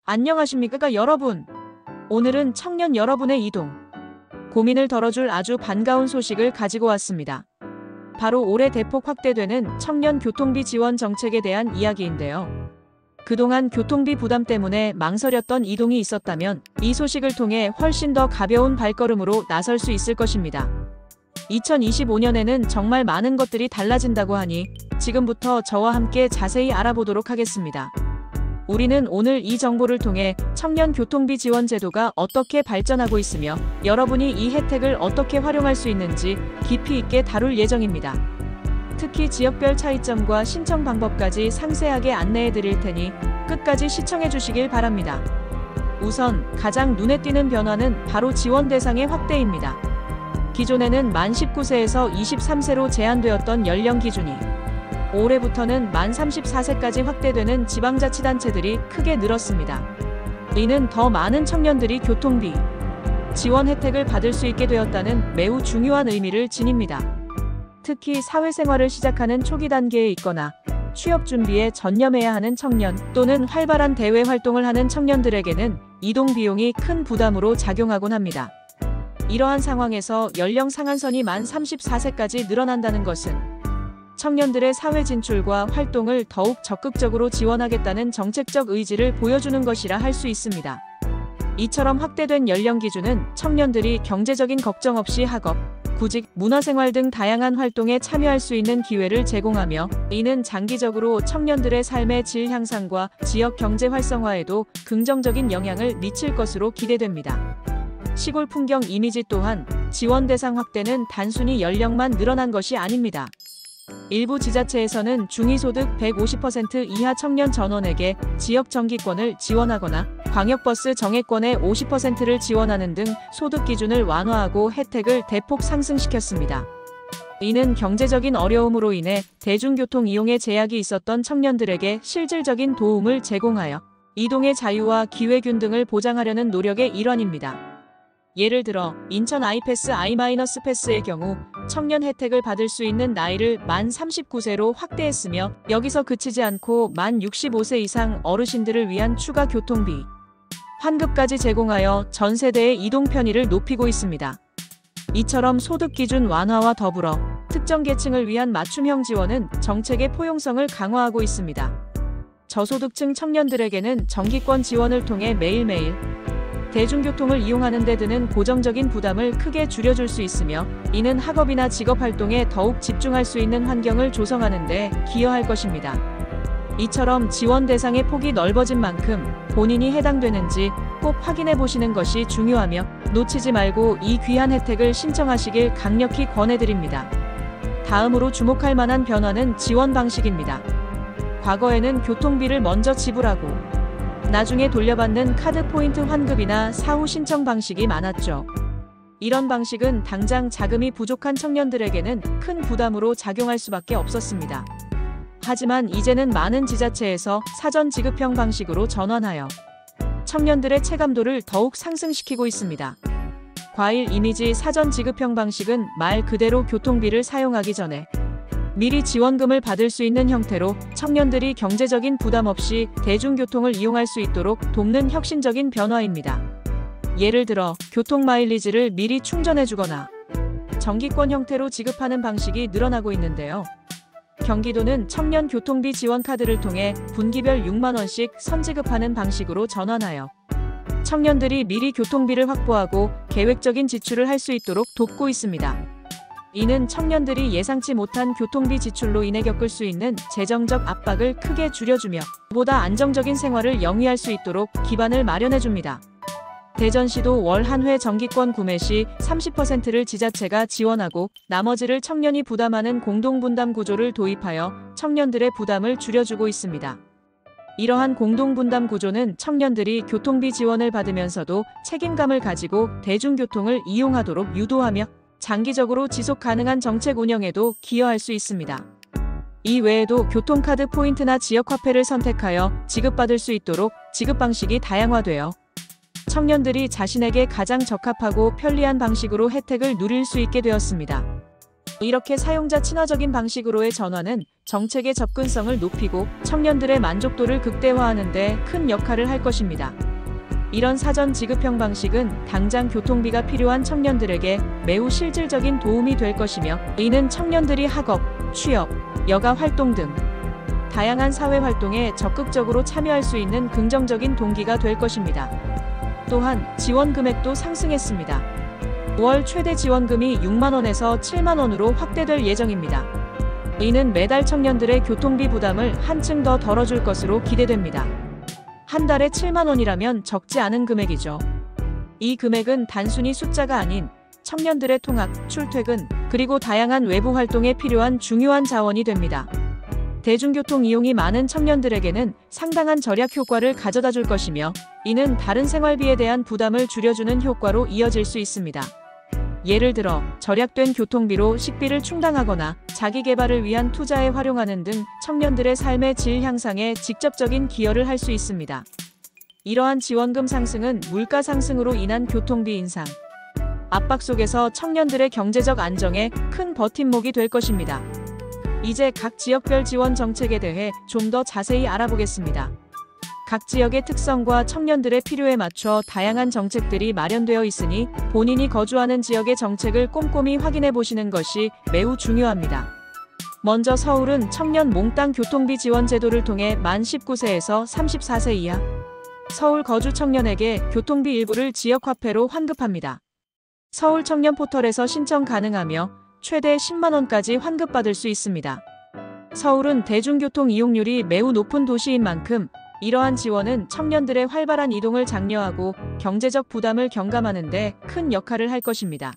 안녕하십니까 여러분. 오늘은 청년 여러분의 이동 고민을 덜어줄 아주 반가운 소식을 가지고 왔습니다. 바로 올해 대폭 확대되는 청년 교통비 지원 정책에 대한 이야기인데요. 그동안 교통비 부담 때문에 망설였던 이동이 있었다면 이 소식을 통해 훨씬 더 가벼운 발걸음으로 나설 수 있을 것입니다. 2025년에는 정말 많은 것들이 달라진다고 하니 지금부터 저와 함께 자세히 알아보도록 하겠습니다. 우리는 오늘 이 정보를 통해 청년 교통비 지원 제도가 어떻게 발전하고 있으며 여러분이 이 혜택을 어떻게 활용할 수 있는지 깊이 있게 다룰 예정입니다. 특히 지역별 차이점과 신청 방법까지 상세하게 안내해 드릴 테니 끝까지 시청해 주시길 바랍니다. 우선 가장 눈에 띄는 변화는 바로 지원 대상의 확대입니다. 기존에는 만 19세에서 23세로 제한되었던 연령 기준이 올해부터는 만 34세까지 확대되는 지방자치단체들이 크게 늘었습니다. 이는 더 많은 청년들이 교통비 지원 혜택을 받을 수 있게 되었다는 매우 중요한 의미를 지닙니다. 특히 사회생활을 시작하는 초기 단계에 있거나 취업 준비에 전념해야 하는 청년 또는 활발한 대외 활동을 하는 청년들에게는 이동 비용이 큰 부담으로 작용하곤 합니다. 이러한 상황에서 연령 상한선이 만 34세까지 늘어난다는 것은 청년들의 사회 진출과 활동을 더욱 적극적으로 지원하겠다는 정책적 의지를 보여주는 것이라 할 수 있습니다. 이처럼 확대된 연령 기준은 청년들이 경제적인 걱정 없이 학업, 구직, 문화생활 등 다양한 활동에 참여할 수 있는 기회를 제공하며 이는 장기적으로 청년들의 삶의 질 향상과 지역 경제 활성화에도 긍정적인 영향을 미칠 것으로 기대됩니다. 시골 풍경 이미지 또한 지원 대상 확대는 단순히 연령만 늘어난 것이 아닙니다. 일부 지자체에서는 중위소득 150% 이하 청년 전원에게 지역 정기권을 지원하거나 광역버스 정액권의 50%를 지원하는 등 소득 기준을 완화하고 혜택을 대폭 상승시켰습니다. 이는 경제적인 어려움으로 인해 대중교통 이용에 제약이 있었던 청년들에게 실질적인 도움을 제공하여 이동의 자유와 기회균 등을 보장하려는 노력의 일환입니다. 예를 들어 인천 아이패스 I-패스의 경우 청년 혜택을 받을 수 있는 나이를 만 39세로 확대했으며 여기서 그치지 않고 만 65세 이상 어르신들을 위한 추가 교통비 환급까지 제공하여 전 세대의 이동 편의를 높이고 있습니다. 이처럼 소득 기준 완화와 더불어 특정 계층을 위한 맞춤형 지원은 정책의 포용성을 강화하고 있습니다. 저소득층 청년들에게는 정기권 지원을 통해 매일매일 대중교통을 이용하는 데 드는 고정적인 부담을 크게 줄여줄 수 있으며 이는 학업이나 직업활동에 더욱 집중할 수 있는 환경을 조성하는 데 기여할 것입니다. 이처럼 지원 대상의 폭이 넓어진 만큼 본인이 해당되는지 꼭 확인해 보시는 것이 중요하며 놓치지 말고 이 귀한 혜택을 신청하시길 강력히 권해드립니다. 다음으로 주목할 만한 변화는 지원 방식입니다. 과거에는 교통비를 먼저 지불하고 나중에 돌려받는 카드 포인트 환급이나 사후 신청 방식이 많았죠. 이런 방식은 당장 자금이 부족한 청년들에게는 큰 부담으로 작용할 수밖에 없었습니다. 하지만 이제는 많은 지자체에서 사전 지급형 방식으로 전환하여 청년들의 체감도를 더욱 상승시키고 있습니다. 과일 이미지 사전 지급형 방식은 말 그대로 교통비를 사용하기 전에 미리 지원금을 받을 수 있는 형태로 청년들이 경제적인 부담 없이 대중교통을 이용할 수 있도록 돕는 혁신적인 변화입니다. 예를 들어 교통 마일리지를 미리 충전해주거나 정기권 형태로 지급하는 방식이 늘어나고 있는데요. 경기도는 청년 교통비 지원 카드를 통해 분기별 6만 원씩 선지급하는 방식으로 전환하여 청년들이 미리 교통비를 확보하고 계획적인 지출을 할 수 있도록 돕고 있습니다. 이는 청년들이 예상치 못한 교통비 지출로 인해 겪을 수 있는 재정적 압박을 크게 줄여주며 보다 안정적인 생활을 영위할 수 있도록 기반을 마련해줍니다. 대전시도 월 한 회 정기권 구매 시 30%를 지자체가 지원하고 나머지를 청년이 부담하는 공동분담 구조를 도입하여 청년들의 부담을 줄여주고 있습니다. 이러한 공동분담 구조는 청년들이 교통비 지원을 받으면서도 책임감을 가지고 대중교통을 이용하도록 유도하며 장기적으로 지속 가능한 정책 운영에도 기여할 수 있습니다. 이 외에도 교통카드 포인트나 지역화폐를 선택하여 지급받을 수 있도록 지급 방식이 다양화되어 청년들이 자신에게 가장 적합하고 편리한 방식으로 혜택을 누릴 수 있게 되었습니다. 이렇게 사용자 친화적인 방식으로의 전환은 정책의 접근성을 높이고 청년들의 만족도를 극대화하는 데 큰 역할을 할 것입니다. 이런 사전 지급형 방식은 당장 교통비가 필요한 청년들에게 매우 실질적인 도움이 될 것이며, 이는 청년들이 학업, 취업, 여가 활동 등 다양한 사회 활동에 적극적으로 참여할 수 있는 긍정적인 동기가 될 것입니다. 또한 지원 금액도 상승했습니다. 월 최대 지원금이 6만 원에서 7만 원으로 확대될 예정입니다. 이는 매달 청년들의 교통비 부담을 한층 더 덜어줄 것으로 기대됩니다. 한 달에 7만 원이라면 적지 않은 금액이죠. 이 금액은 단순히 숫자가 아닌 청년들의 통학, 출퇴근, 그리고 다양한 외부 활동에 필요한 중요한 자원이 됩니다. 대중교통 이용이 많은 청년들에게는 상당한 절약 효과를 가져다 줄 것이며, 이는 다른 생활비에 대한 부담을 줄여주는 효과로 이어질 수 있습니다. 예를 들어 절약된 교통비로 식비를 충당하거나 자기 개발을 위한 투자에 활용하는 등 청년들의 삶의 질 향상에 직접적인 기여를 할 수 있습니다. 이러한 지원금 상승은 물가 상승으로 인한 교통비 인상, 압박 속에서 청년들의 경제적 안정에 큰 버팀목이 될 것입니다. 이제 각 지역별 지원 정책에 대해 좀 더 자세히 알아보겠습니다. 각 지역의 특성과 청년들의 필요에 맞춰 다양한 정책들이 마련되어 있으니 본인이 거주하는 지역의 정책을 꼼꼼히 확인해 보시는 것이 매우 중요합니다. 먼저 서울은 청년 몽땅 교통비 지원 제도를 통해 만 19세에서 34세 이하 서울 거주 청년에게 교통비 일부를 지역화폐로 환급합니다. 서울 청년 포털에서 신청 가능하며 최대 10만 원까지 환급받을 수 있습니다. 서울은 대중교통 이용률이 매우 높은 도시인 만큼 이러한 지원은 청년들의 활발한 이동을 장려하고 경제적 부담을 경감하는 데 큰 역할을 할 것입니다.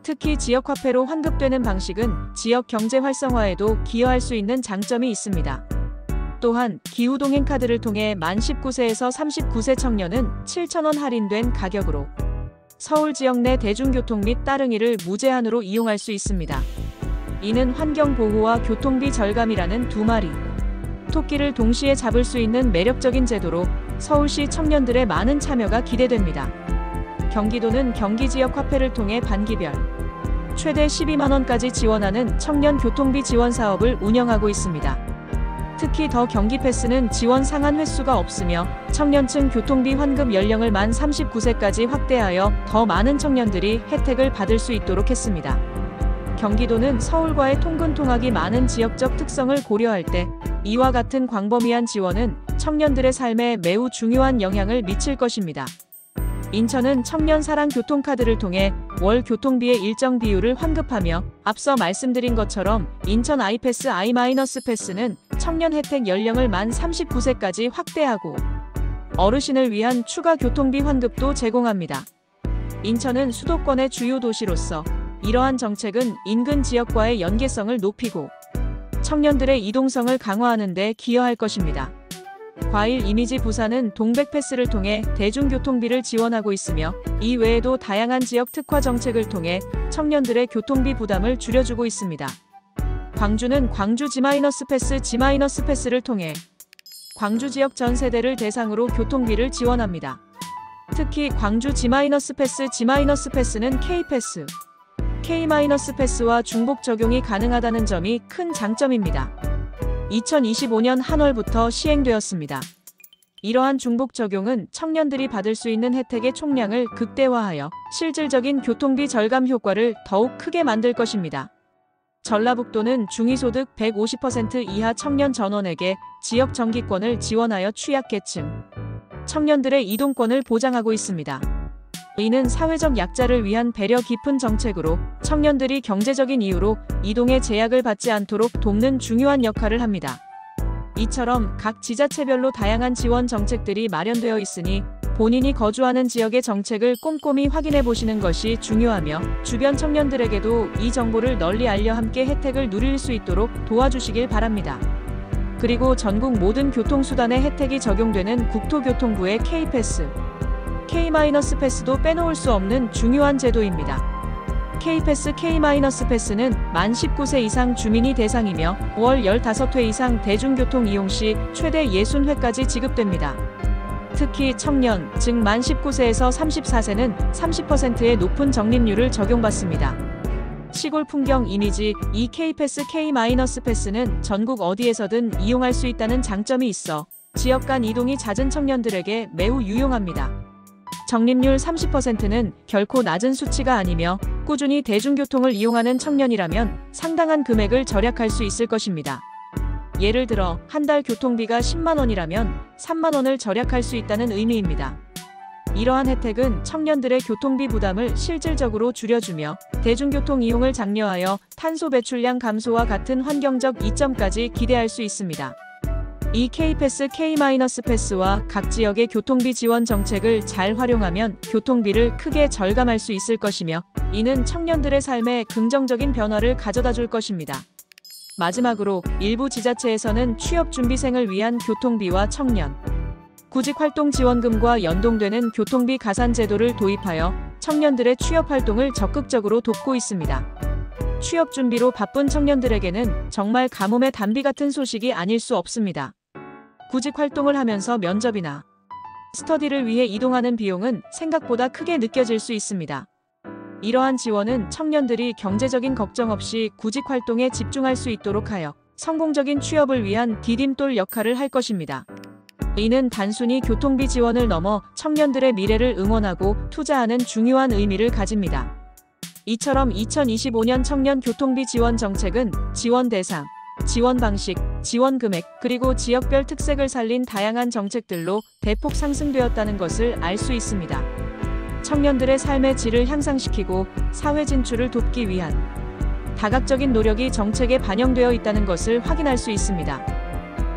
특히 지역화폐로 환급되는 방식은 지역 경제 활성화에도 기여할 수 있는 장점이 있습니다. 또한 기후동행 카드를 통해 만 19세에서 39세 청년은 7,000원 할인된 가격으로 서울 지역 내 대중교통 및 따릉이를 무제한으로 이용할 수 있습니다. 이는 환경보호와 교통비 절감이라는 두 마리 토끼를 동시에 잡을 수 있는 매력적인 제도로 서울시 청년들의 많은 참여가 기대됩니다. 경기도는 경기지역 화폐를 통해 반기별 최대 12만 원까지 지원하는 청년 교통비 지원 사업을 운영하고 있습니다. 특히 더 경기 패스는 지원 상한 횟수가 없으며 청년층 교통비 환급 연령을 만 39세까지 확대하여 더 많은 청년들이 혜택을 받을 수 있도록 했습니다. 경기도는 서울과의 통근 통학이 많은 지역적 특성을 고려할 때 이와 같은 광범위한 지원은 청년들의 삶에 매우 중요한 영향을 미칠 것입니다. 인천은 청년 사랑 교통카드를 통해 월 교통비의 일정 비율을 환급하며, 앞서 말씀드린 것처럼 인천 아이패스 I-패스는 청년 혜택 연령을 만 39세까지 확대하고 어르신을 위한 추가 교통비 환급도 제공합니다. 인천은 수도권의 주요 도시로서 이러한 정책은 인근 지역과의 연계성을 높이고 청년들의 이동성을 강화하는 데 기여할 것입니다. 과일 이미지 부산은 동백패스를 통해 대중교통비를 지원하고 있으며, 이 외에도 다양한 지역 특화 정책을 통해 청년들의 교통비 부담을 줄여주고 있습니다. 광주는 광주 G-패스를 통해 광주 지역 전 세대를 대상으로 교통비를 지원합니다. 특히 광주 G-패스는 K패스, K-패스와 중복 적용이 가능하다는 점이 큰 장점입니다. 2025년 한 월부터 시행되었습니다. 이러한 중복 적용은 청년들이 받을 수 있는 혜택의 총량을 극대화하여 실질적인 교통비 절감 효과를 더욱 크게 만들 것입니다. 전라북도는 중위소득 150% 이하 청년 전원에게 지역 정기권을 지원하여 취약계층 청년들의 이동권을 보장하고 있습니다. 이는 사회적 약자를 위한 배려 깊은 정책으로 청년들이 경제적인 이유로 이동에 제약을 받지 않도록 돕는 중요한 역할을 합니다. 이처럼 각 지자체별로 다양한 지원 정책들이 마련되어 있으니 본인이 거주하는 지역의 정책을 꼼꼼히 확인해 보시는 것이 중요하며, 주변 청년들에게도 이 정보를 널리 알려 함께 혜택을 누릴 수 있도록 도와주시길 바랍니다. 그리고 전국 모든 교통수단에 혜택이 적용되는 국토교통부의 K패스, K-패스도 빼놓을 수 없는 중요한 제도입니다. K패스, K-패스는 만 19세 이상 주민이 대상이며 월 15회 이상 대중교통 이용 시 최대 60회까지 지급됩니다. 특히 청년, 즉 만 19세에서 34세는 30%의 높은 적립률을 적용받습니다. 시골 풍경 이미지. 이 K패스 K-패스는 전국 어디에서든 이용할 수 있다는 장점이 있어 지역 간 이동이 잦은 청년들에게 매우 유용합니다. 적립률 30%는 결코 낮은 수치가 아니며 꾸준히 대중교통을 이용하는 청년이라면 상당한 금액을 절약할 수 있을 것입니다. 예를 들어 한 달 교통비가 10만 원이라면 3만 원을 절약할 수 있다는 의미입니다. 이러한 혜택은 청년들의 교통비 부담을 실질적으로 줄여주며 대중교통 이용을 장려하여 탄소 배출량 감소와 같은 환경적 이점까지 기대할 수 있습니다. 이 K패스 K-패스와 각 지역의 교통비 지원 정책을 잘 활용하면 교통비를 크게 절감할 수 있을 것이며 이는 청년들의 삶에 긍정적인 변화를 가져다 줄 것입니다. 마지막으로 일부 지자체에서는 취업준비생을 위한 교통비와 청년 구직활동지원금과 연동되는 교통비 가산 제도를 도입하여 청년들의 취업활동을 적극적으로 돕고 있습니다. 취업 준비로 바쁜 청년들에게는 정말 가뭄의 단비 같은 소식이 아닐 수 없습니다. 구직 활동을 하면서 면접이나 스터디를 위해 이동하는 비용은 생각보다 크게 느껴질 수 있습니다. 이러한 지원은 청년들이 경제적인 걱정 없이 구직 활동에 집중할 수 있도록 하여 성공적인 취업을 위한 디딤돌 역할을 할 것입니다. 이는 단순히 교통비 지원을 넘어 청년들의 미래를 응원하고 투자하는 중요한 의미를 가집니다. 이처럼 2025년 청년 교통비 지원 정책은 지원 대상, 지원 방식, 지원 금액, 그리고 지역별 특색을 살린 다양한 정책들로 대폭 상승되었다는 것을 알 수 있습니다. 청년들의 삶의 질을 향상시키고 사회 진출을 돕기 위한 다각적인 노력이 정책에 반영되어 있다는 것을 확인할 수 있습니다.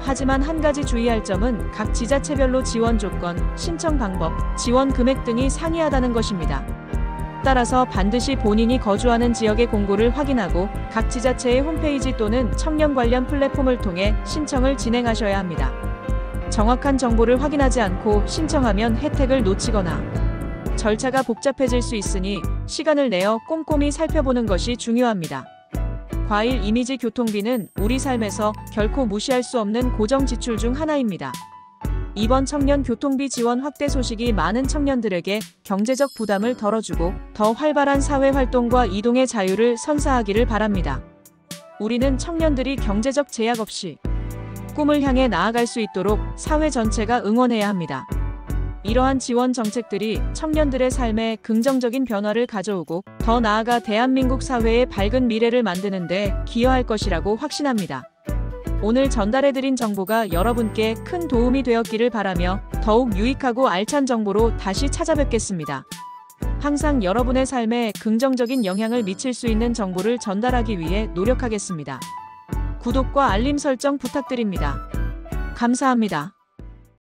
하지만 한 가지 주의할 점은 각 지자체별로 지원 조건, 신청 방법, 지원 금액 등이 상이하다는 것입니다. 따라서 반드시 본인이 거주하는 지역의 공고를 확인하고 각 지자체의 홈페이지 또는 청년 관련 플랫폼을 통해 신청을 진행하셔야 합니다. 정확한 정보를 확인하지 않고 신청하면 혜택을 놓치거나 절차가 복잡해질 수 있으니 시간을 내어 꼼꼼히 살펴보는 것이 중요합니다. 과일 이미지 교통비는 우리 삶에서 결코 무시할 수 없는 고정 지출 중 하나입니다. 이번 청년 교통비 지원 확대 소식이 많은 청년들에게 경제적 부담을 덜어주고 더 활발한 사회 활동과 이동의 자유를 선사하기를 바랍니다. 우리는 청년들이 경제적 제약 없이 꿈을 향해 나아갈 수 있도록 사회 전체가 응원해야 합니다. 이러한 지원 정책들이 청년들의 삶에 긍정적인 변화를 가져오고 더 나아가 대한민국 사회의 밝은 미래를 만드는 데 기여할 것이라고 확신합니다. 오늘 전달해드린 정보가 여러분께 큰 도움이 되었기를 바라며 더욱 유익하고 알찬 정보로 다시 찾아뵙겠습니다. 항상 여러분의 삶에 긍정적인 영향을 미칠 수 있는 정보를 전달하기 위해 노력하겠습니다. 구독과 알림 설정 부탁드립니다. 감사합니다.